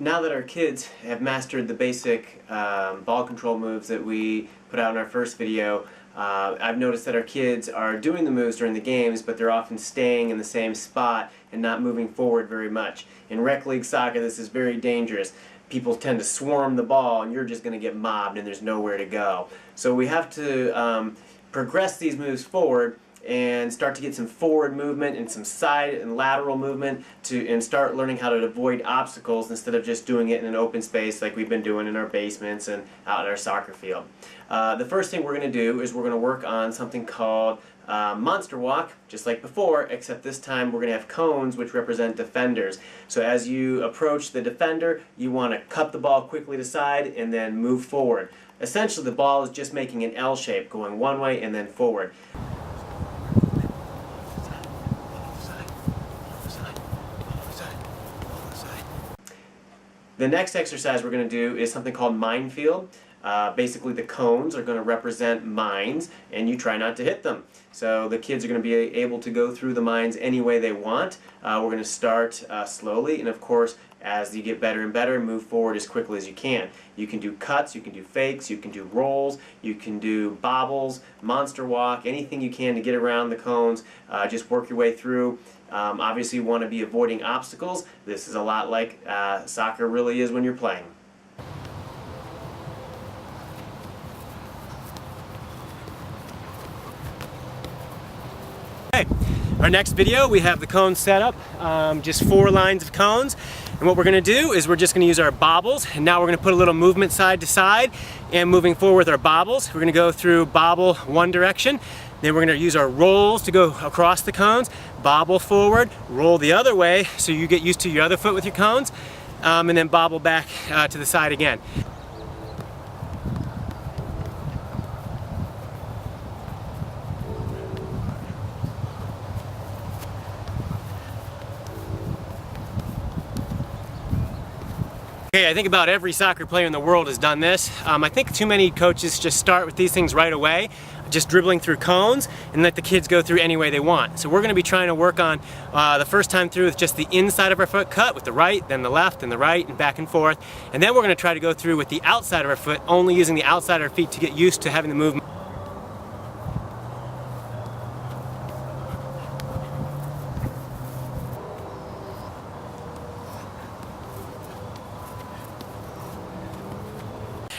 Now that our kids have mastered the basic ball control moves that we put out in our first video, I've noticed that our kids are doing the moves during the games, but they're often staying in the same spot and not moving forward very much. In rec league soccer, this is very dangerous. People tend to swarm the ball and you're just going to get mobbed and there's nowhere to go. So we have to progress these moves forward and start to get some forward movement and some side and lateral movement and start learning how to avoid obstacles instead of just doing it in an open space like we've been doing in our basements and out at our soccer field. The first thing we're going to do is we're going to work on something called monster walk, just like before, except this time we're going to have cones which represent defenders. So as you approach the defender, you want to cut the ball quickly to side and then move forward. Essentially the ball is just making an L shape, going one way and then forward. The next exercise we're going to do is something called minefield. Basically the cones are going to represent mines and you try not to hit them. So the kids are going to be able to go through the mines any way they want. We're going to start slowly, and of course as you get better and better, move forward as quickly as you can. You can do cuts, you can do fakes, you can do rolls, you can do bobbles, monster walk, anything you can to get around the cones. Just work your way through. Obviously you want to be avoiding obstacles. This is a lot like soccer really is when you're playing. Okay, our next video we have the cones set up, just 4 lines of cones. And what we're going to do is we're just going to use our bobbles, and now we're going to put a little movement side to side, and moving forward with our bobbles, we're going to go through bobble one direction, then we're going to use our rolls to go across the cones, bobble forward, roll the other way so you get used to your other foot with your cones, and then bobble back to the side again. Okay, I think about every soccer player in the world has done this. I think too many coaches just start with these things right away, just dribbling through cones, and let the kids go through any way they want. So we're going to be trying to work on the first time through with just the inside of our foot cut with the right, then the left, and the right, and back and forth. And then we're going to try to go through with the outside of our foot, only using the outside of our feet to get used to having the movement.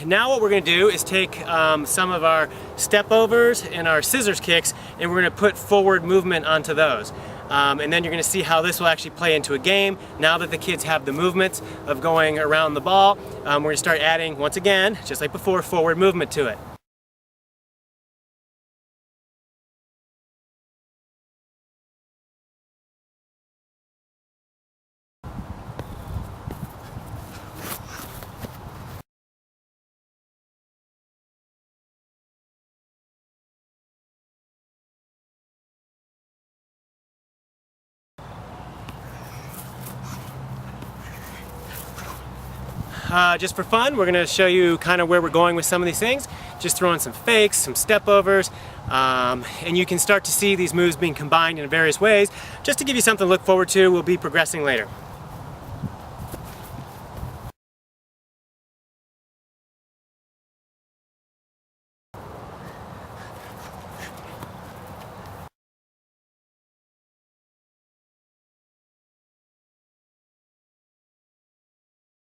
Now what we're going to do is take some of our stepovers and our scissors kicks, and we're going to put forward movement onto those. And then you're going to see how this will actually play into a game. Now that the kids have the movements of going around the ball, we're going to start adding, once again, just like before, forward movement to it. Just for fun, we're going to show you kind of where we're going with some of these things. Just throwing some fakes, some stepovers, and you can start to see these moves being combined in various ways. Just to give you something to look forward to, we'll be progressing later.